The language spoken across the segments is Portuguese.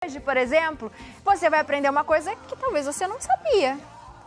Hoje, por exemplo, você vai aprender uma coisa que talvez você não sabia.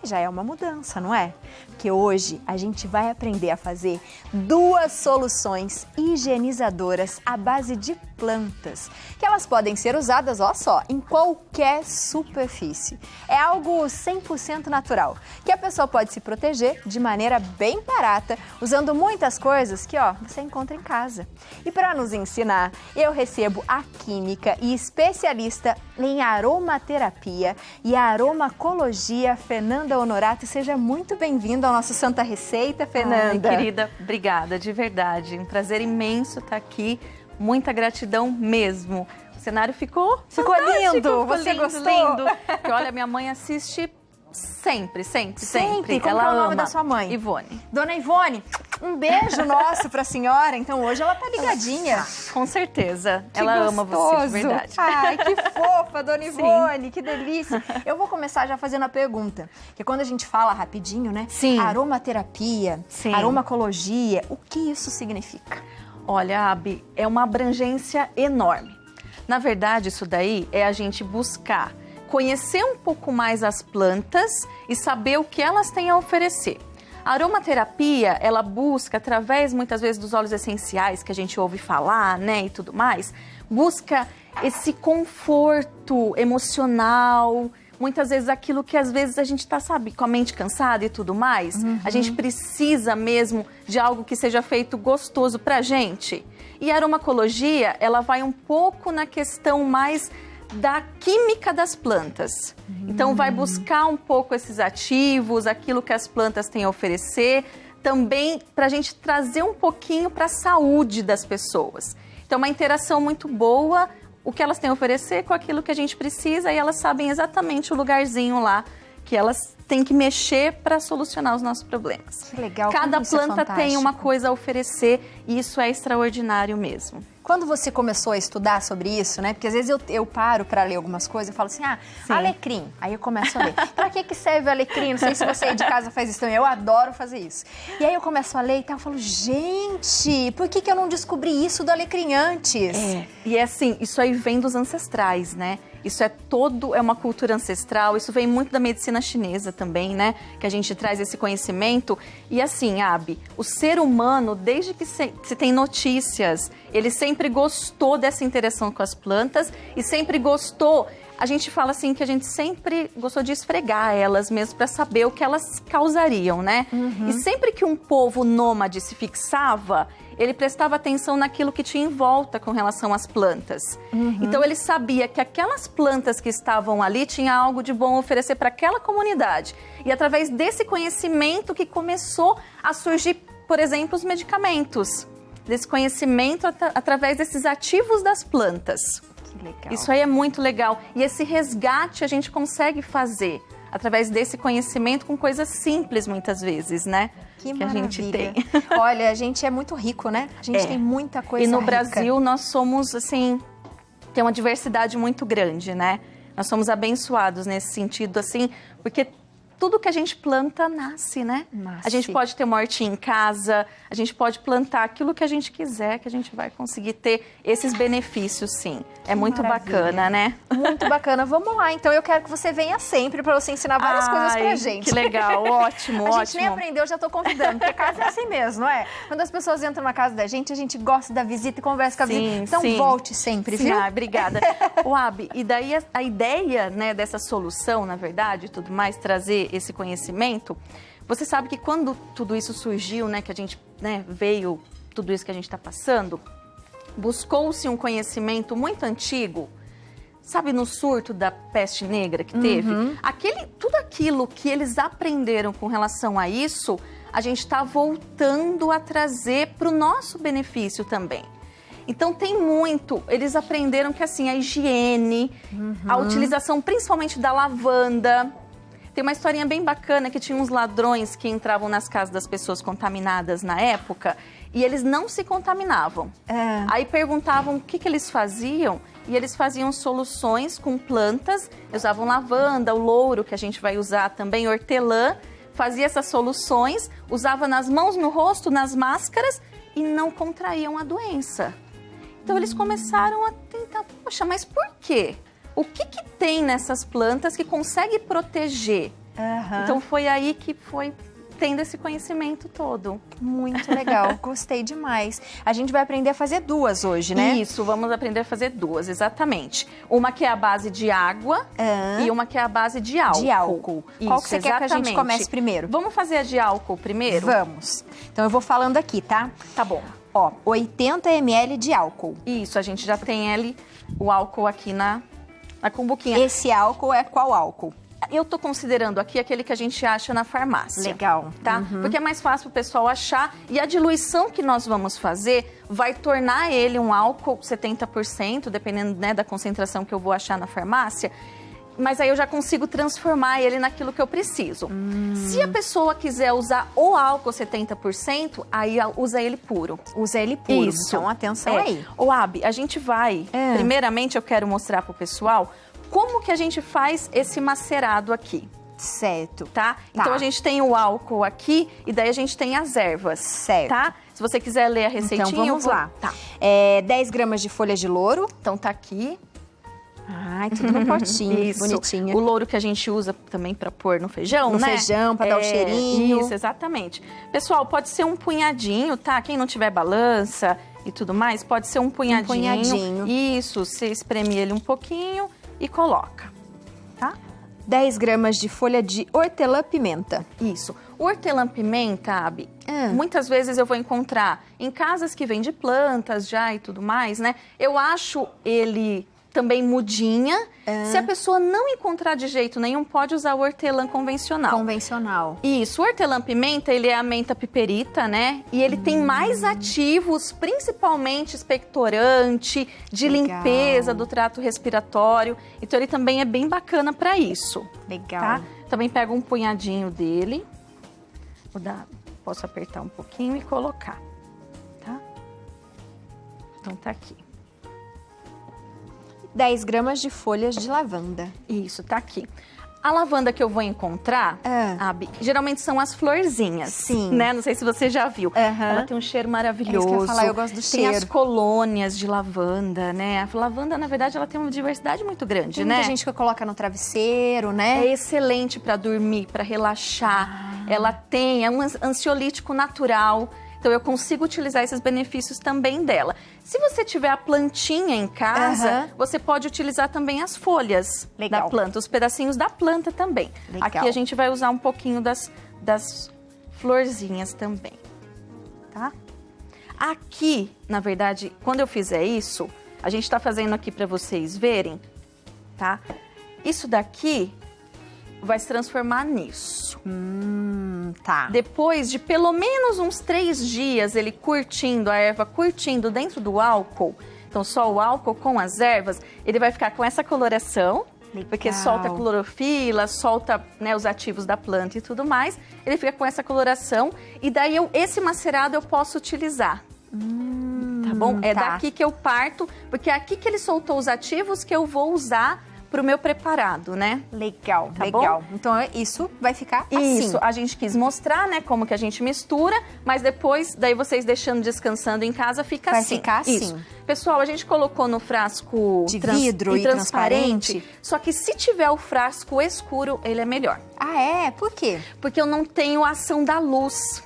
Já é uma mudança, não é? Porque hoje a gente vai aprender a fazer 2 soluções higienizadoras à base de plantas, que elas podem ser usadas, ó só, em qualquer superfície. É algo 100% natural, que a pessoa pode se proteger de maneira bem barata, usando muitas coisas que, ó, você encontra em casa. E para nos ensinar, eu recebo a química e especialista em aromaterapia e aromacologia, Fernanda Honorato. Seja muito bem-vinda ao nosso Santa Receita, Fernanda. Ai, querida, obrigada, de verdade. Um prazer imenso estar aqui. Muita gratidão mesmo. O cenário ficou lindo. Você lindo, gostou? Lindo. Porque, olha, minha mãe assiste sempre. Como é o nome da sua mãe? Ivone. Dona Ivone, um beijo nosso pra senhora. Então hoje ela tá ligadinha. Com certeza. Que ela gostoso. ama você, de verdade. Ai, que fofa, Dona Ivone, que delícia. Eu vou começar já fazendo a pergunta, que quando a gente fala rapidinho, né? Sim. Aromaterapia, Sim. aromacologia, o que isso significa? Olha, Abi, é uma abrangência enorme. Na verdade, isso daí é a gente buscar conhecer um pouco mais as plantas e saber o que elas têm a oferecer. A aromaterapia, ela busca, através, muitas vezes, dos óleos essenciais que a gente ouve falar, né, e tudo mais, busca esse conforto emocional, muitas vezes aquilo que às vezes a gente está, sabe, com a mente cansada e tudo mais. A gente precisa mesmo de algo que seja feito gostoso pra gente. E a aromacologia, ela vai um pouco na questão mais da química das plantas. Então vai buscar um pouco esses ativos, aquilo que as plantas têm a oferecer, também para a gente trazer um pouquinho para a saúde das pessoas. Então uma interação muito boa, o que elas têm a oferecer com aquilo que a gente precisa, e elas sabem exatamente o lugarzinho lá que elas têm que mexer para solucionar os nossos problemas. Que legal. Cada como isso é planta tem fantástico. uma coisa a oferecer e isso é extraordinário mesmo. Quando você começou a estudar sobre isso, né? Porque às vezes eu paro para ler algumas coisas e falo assim, Sim. alecrim. Aí eu começo a ler. Pra que serve o alecrim? Não sei se você aí de casa faz isso também. Eu adoro fazer isso. E aí eu começo a ler e tal, eu falo, gente, por que eu não descobri isso do alecrim antes? E é assim, isso aí vem dos ancestrais, né? Isso é uma cultura ancestral, isso vem muito da medicina chinesa também, né? Que a gente traz esse conhecimento. E assim, Abi, o ser humano, desde que se tem notícias, ele sempre gostou dessa interação com as plantas e sempre gostou. A gente fala assim que a gente sempre gostou de esfregar elas mesmo para saber o que elas causariam, né? E sempre que um povo nômade se fixava, ele prestava atenção naquilo que tinha em volta com relação às plantas. Então ele sabia que aquelas plantas que estavam ali tinham algo de bom a oferecer para aquela comunidade. E através desse conhecimento que começou a surgir, por exemplo, os medicamentos. Desse conhecimento através desses ativos das plantas. Que legal. Isso aí é muito legal. E esse resgate a gente consegue fazer através desse conhecimento com coisas simples, muitas vezes, né? Que a gente tem. Olha, a gente é muito rico, né? A gente tem muita coisa E no rica. Brasil nós somos, assim, tem uma diversidade muito grande, né? Nós somos abençoados nesse sentido, assim, porque tudo que a gente planta nasce, né? Nasce. A gente pode ter uma hortinha em casa, a gente pode plantar aquilo que a gente quiser, que a gente vai conseguir ter esses benefícios, sim. É muito maravilha. bacana, né? Muito bacana. Vamos lá, então eu quero que você venha sempre para você ensinar várias coisas pra gente. Que legal, ótimo, A gente nem aprendeu, já tô convidando, porque casa é assim mesmo, não é? Quando as pessoas entram na casa da gente gosta da visita e conversa com a visita. Então volte sempre, sim, viu? Obrigada. O Abi, e daí a ideia, né, dessa solução, na verdade, e tudo mais, trazer esse conhecimento, você sabe que quando tudo isso surgiu, né, que a gente, né, veio, tudo isso que a gente está passando, buscou-se um conhecimento muito antigo, sabe, no surto da peste negra que teve? Tudo aquilo que eles aprenderam com relação a isso, a gente está voltando a trazer para o nosso benefício também. Então tem muito, eles aprenderam que assim, a higiene, a utilização principalmente da lavanda. Tem uma historinha bem bacana que tinha uns ladrões que entravam nas casas das pessoas contaminadas na época e eles não se contaminavam. Aí perguntavam o que eles faziam e eles faziam soluções com plantas, usavam lavanda, o louro que a gente vai usar também, hortelã, fazia essas soluções, usava nas mãos, no rosto, nas máscaras e não contraíam a doença. Então eles começaram a tentar, poxa, mas por quê? o que tem nessas plantas que consegue proteger. Então foi aí que foi tendo esse conhecimento todo. Muito legal, gostei demais. A gente vai aprender a fazer duas hoje, né? Isso, vamos aprender a fazer duas, exatamente. Uma que é a base de água e uma que é a base de álcool. De álcool. Qual que você quer que a gente comece primeiro? Vamos fazer a de álcool primeiro? Vamos. Então eu vou falando aqui, tá? Tá bom. Ó, 80 ml de álcool. Isso, a gente já tem o álcool aqui na cumbuquinha. Esse álcool é qual álcool? Eu tô considerando aqui aquele que a gente acha na farmácia. Legal. Tá? Porque é mais fácil o pessoal achar. E a diluição que nós vamos fazer vai tornar ele um álcool 70%, dependendo, né, da concentração que eu vou achar na farmácia. Mas aí eu já consigo transformar ele naquilo que eu preciso. Se a pessoa quiser usar o álcool 70%, aí usa ele puro. Usa ele puro. Isso. Então, atenção aí. Ô, Abi, a gente vai... Primeiramente, eu quero mostrar pro pessoal como que a gente faz esse macerado aqui. Certo. Tá? Então, a gente tem o álcool aqui e daí a gente tem as ervas. Certo. Tá? Se você quiser ler a receitinha, então, vamos lá. Tá. 10 gramas de folha de louro. Então, tá aqui. Ai, tudo no potinho, Isso. bonitinho. O louro que a gente usa também para pôr no feijão, no né? No feijão, para dar o cheirinho. Isso, exatamente. Pessoal, pode ser um punhadinho, tá? Quem não tiver balança e tudo mais, pode ser um punhadinho. Um punhadinho. Isso, você espreme ele um pouquinho e coloca, tá? 10 gramas de folha de hortelã-pimenta. Isso. O hortelã-pimenta, Abi, muitas vezes eu vou encontrar em casas que vendem plantas já e tudo mais, né? Eu acho ele também mudinha. Se a pessoa não encontrar de jeito nenhum, pode usar o hortelã convencional. Convencional. Isso, o hortelã-pimenta, ele é a menta piperita, né? E ele tem mais ativos, principalmente expectorante, de limpeza do trato respiratório. Então, ele também é bem bacana para isso. Legal. Tá? Também pego um punhadinho dele. Posso apertar um pouquinho e colocar, tá? Então, tá aqui. 10 gramas de folhas de lavanda. Isso, tá aqui. A lavanda que eu vou encontrar, Abi, geralmente são as florzinhas. Sim. Né? Não sei se você já viu. Ela tem um cheiro maravilhoso. É isso que eu ia falar, eu gosto do cheiro. Tem as colônias de lavanda, né? A lavanda, na verdade, ela tem uma diversidade muito grande, tem né? Muita gente que coloca no travesseiro, né? É excelente para dormir, para relaxar. Ela é um ansiolítico natural. Então, eu consigo utilizar esses benefícios também dela. Se você tiver a plantinha em casa, você pode utilizar também as folhas da planta, os pedacinhos da planta também. Legal. Aqui a gente vai usar um pouquinho das florzinhas também, tá? Aqui, na verdade, quando eu fizer isso, a gente tá fazendo aqui para vocês verem, tá? Isso daqui vai se transformar nisso. Tá. Depois de pelo menos uns 3 dias ele curtindo, a erva curtindo dentro do álcool, então só o álcool com as ervas, ele vai ficar com essa coloração, porque solta a clorofila, solta, né, os ativos da planta e tudo mais, ele fica com essa coloração e daí esse macerado eu posso utilizar. Tá bom? É daqui que eu parto, porque é aqui que ele soltou os ativos que eu vou usar para o meu preparado, né? Legal, tá legal. Bom? Então, isso vai ficar assim. Isso, a gente quis mostrar, né, como que a gente mistura, mas depois, daí vocês deixando descansando em casa, fica assim. Vai ficar assim. Isso. Pessoal, a gente colocou no frasco de vidro e transparente, só que se tiver o frasco escuro, ele é melhor. Ah, é? Por quê? Porque eu não tenho a ação da luz.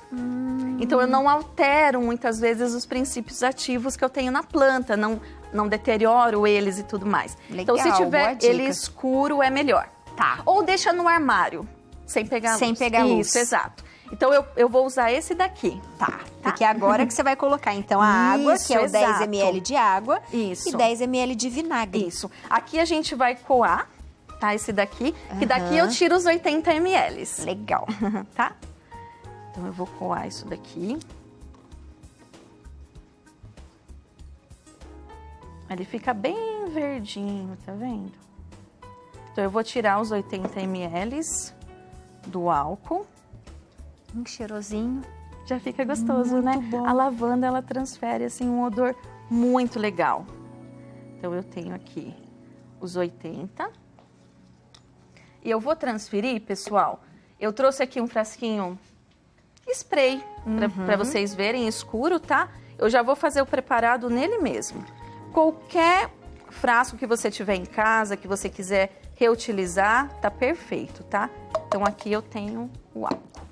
Então, eu não altero, muitas vezes, os princípios ativos que eu tenho na planta, não deterioro eles e tudo mais. Legal, então, se tiver ele escuro, é melhor. Tá. Ou deixa no armário, sem pegar luz. Sem pegar luz. Isso, exato. Então, eu vou usar esse daqui. Tá. Porque agora que você vai colocar, então, a água, que é o 10 ml de água. Isso. E 10 ml de vinagre. Isso. Aqui a gente vai coar, tá? Esse daqui. Que daqui eu tiro os 80 ml. Legal. Tá? Então, eu vou coar isso daqui. Ele fica bem verdinho, tá vendo? Então, eu vou tirar os 80 ml do álcool. Um cheirosinho. Já fica gostoso, muito né? Bom. A lavanda, ela transfere, assim, um odor muito legal. Então, eu tenho aqui os 80. E eu vou transferir, pessoal, eu trouxe aqui um frasquinho spray, para vocês verem, escuro, tá? Eu já vou fazer o preparado nele mesmo. Qualquer frasco que você tiver em casa, que você quiser reutilizar, tá perfeito, tá? Então aqui eu tenho o álcool.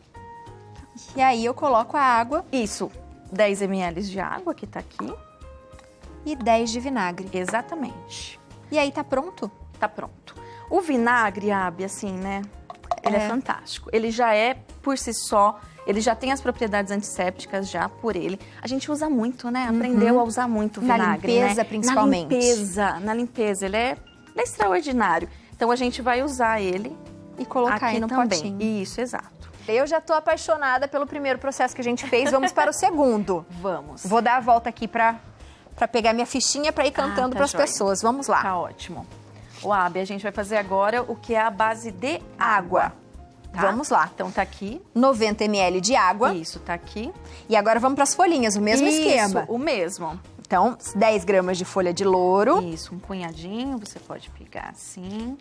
E aí eu coloco a água. Isso, 10 ml de água, que tá aqui. E 10 de vinagre. Exatamente. E aí tá pronto? Tá pronto. O vinagre, Abi, assim, né? Ele é fantástico. Ele já é, por si só, ele já tem as propriedades antissépticas já por ele. A gente usa muito, né? Aprendeu a usar muito o vinagre, na limpeza, né? principalmente. Na limpeza. Ele é extraordinário. Então, a gente vai usar ele e colocar aqui aí no também. potinho. Isso, exato. Eu já tô apaixonada pelo primeiro processo que a gente fez. Vamos para o segundo. Vamos. Vou dar a volta aqui para pegar minha fichinha para ir cantando para as pessoas. Vamos lá. Tá ótimo. O Abi, a gente vai fazer agora o que é a base de água. Tá? Vamos lá. Então, tá aqui. 90 ml de água. Isso, tá aqui. E agora vamos para as folhinhas, o mesmo esquema. Isso, o mesmo. Então, 10 gramas de folha de louro. Isso, um punhadinho, você pode pegar assim.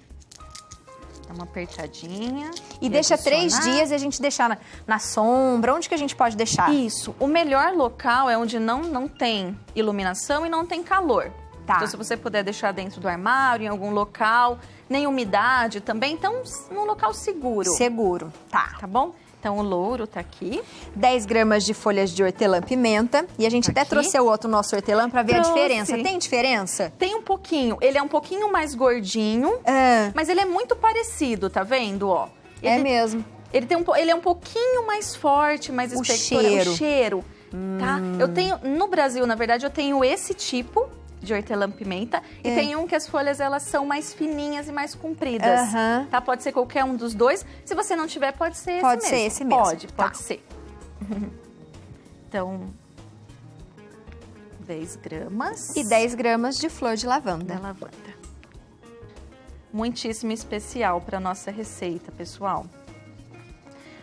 Dá uma apertadinha. E deixa 3 dias e a gente deixar na sombra. Onde que a gente pode deixar? Isso. O melhor local é onde não tem iluminação e não tem calor. Tá. Então, se você puder deixar dentro do armário, em algum local, nem umidade também, então, num local seguro. Seguro. Tá bom? Então, o louro tá aqui. 10 gramas de folhas de hortelã-pimenta. E a gente até trouxe o outro nosso hortelã para ver a diferença. Tem diferença? Tem um pouquinho. Ele é um pouquinho mais gordinho, mas ele é muito parecido, tá vendo? Ó, é mesmo. Ele é um pouquinho mais forte, mais expectorante. O cheiro, tá? Eu tenho, no Brasil, na verdade, eu tenho esse tipo de hortelã-pimenta e tem um que as folhas elas são mais fininhas e mais compridas, tá? Pode ser qualquer um dos dois. Se você não tiver, pode ser esse mesmo. Pode ser esse mesmo. Pode ser. Então, 10 gramas. E 10 gramas de flor de lavanda. Muitíssimo especial para nossa receita, pessoal.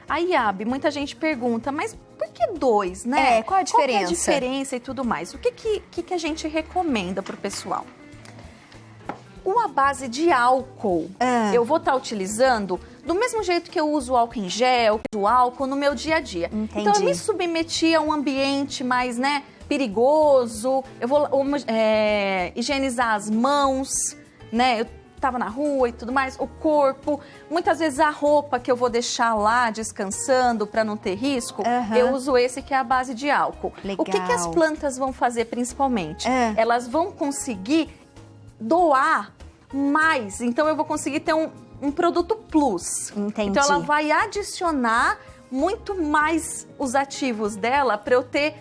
Aí, Abi, muita gente pergunta, mas por que 2, né? Qual a diferença? Qual é a diferença e tudo mais? O que a gente recomenda pro pessoal? Uma base de álcool. Eu vou estar utilizando do mesmo jeito que eu uso álcool em gel, uso álcool no meu dia a dia. Entendi. Então, eu me submeti a um ambiente mais, né, perigoso. Eu vou higienizar as mãos, né? Eu tava na rua e tudo mais, o corpo, muitas vezes a roupa que eu vou deixar lá descansando para não ter risco, eu uso esse que é a base de álcool. Legal. O que as plantas vão fazer principalmente? Elas vão conseguir doar mais, então eu vou conseguir ter um produto plus. Entendi. Então ela vai adicionar muito mais os ativos dela para eu ter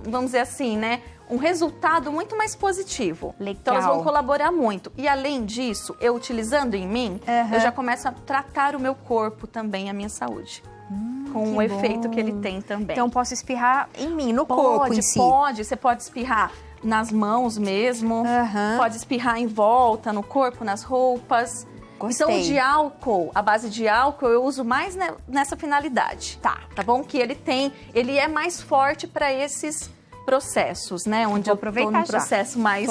vamos dizer assim, né? Um resultado muito mais positivo. Legal. Então, elas vão colaborar muito. E, além disso, eu utilizando em mim, eu já começo a tratar o meu corpo também, a minha saúde. Com o efeito que ele tem também. Então, posso espirrar em mim, no corpo em si? Pode. Você pode espirrar nas mãos mesmo. Pode espirrar em volta, no corpo, nas roupas. Gostei. Então, o de álcool, a base de álcool, eu uso mais nessa finalidade. Tá bom? Que ele é mais forte para esses processos, né? Onde eu tô num processo mais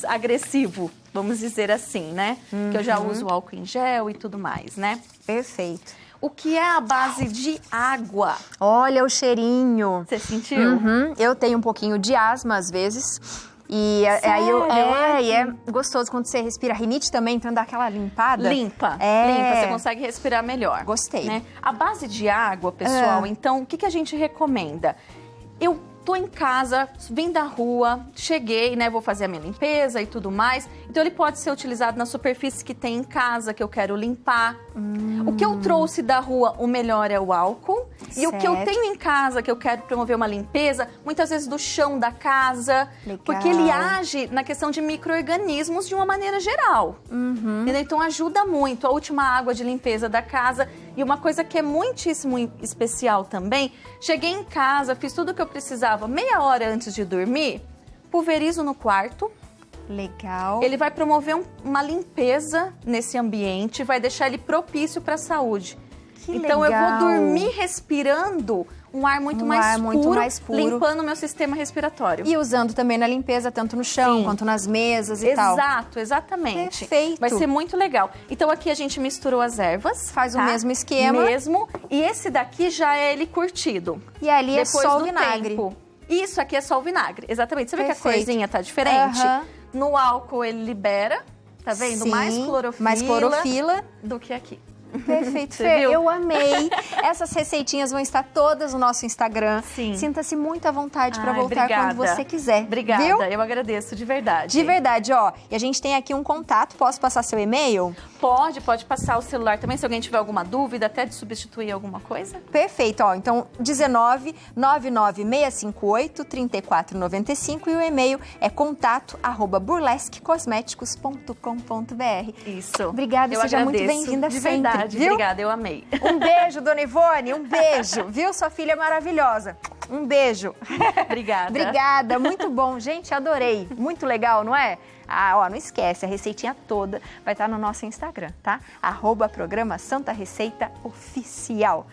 agressivo, vamos dizer assim, né? Que eu já uso álcool em gel e tudo mais, né? Perfeito. O que é a base de água? Olha o cheirinho. Você sentiu? Eu tenho um pouquinho de asma às vezes. E aí é gostoso quando você respira. Rinite também, então dá aquela limpada. Limpa, você consegue respirar melhor. Gostei. Né? A base de água, pessoal, então, o que a gente recomenda? Eu tô em casa, vim da rua, cheguei, né, vou fazer a minha limpeza e tudo mais. Então, ele pode ser utilizado na superfície que tem em casa, que eu quero limpar. O que eu trouxe da rua, o melhor é o álcool. E o que eu tenho em casa, que eu quero promover uma limpeza, muitas vezes do chão da casa. Legal. Porque ele age na questão de micro-organismos de uma maneira geral. Entendeu? Então, ajuda muito. A última água de limpeza da casa. E uma coisa que é muitíssimo especial também, cheguei em casa, fiz tudo o que eu precisava meia hora antes de dormir, pulverizo no quarto. Legal. Ele vai promover uma limpeza nesse ambiente, vai deixar ele propício para a saúde. Então legal. Eu vou dormir respirando um ar muito mais puro, limpando o meu sistema respiratório. E usando também na limpeza, tanto no chão quanto nas mesas e tal. Exato, exatamente. Perfeito. Vai ser muito legal. Então aqui a gente misturou as ervas. Faz o mesmo esquema. E esse daqui já é ele curtido. E ali depois é só o vinagre. Isso aqui é só o vinagre, exatamente. Você vê que a corzinha tá diferente? No álcool ele libera, tá vendo? Sim, mais clorofila do que aqui. Perfeito, Você Fê, viu? eu amei. Essas receitinhas vão estar todas no nosso Instagram. Sim. Sinta-se muito à vontade para Ai, voltar obrigada. quando você quiser. Obrigada, Viu? eu agradeço, de verdade. De verdade, ó. E a gente tem aqui um contato, posso passar seu e-mail? Pode passar o celular também, se alguém tiver alguma dúvida, até de substituir alguma coisa. Perfeito, ó. Então, 19 99658 3495 e o e-mail é contato@burlesquecosméticos.com.br. Isso. Obrigada, eu seja muito agradeço, bem-vinda de sempre, verdade, viu? obrigada, eu amei. Um beijo, dona Ivone, um beijo. Viu? Sua filha é maravilhosa. Um beijo. Obrigada. Obrigada, muito bom. Gente, adorei. Muito legal, não é? Ah, ó, não esquece, a receitinha toda vai estar no nosso Instagram, tá? @programa Santa Receita Oficial.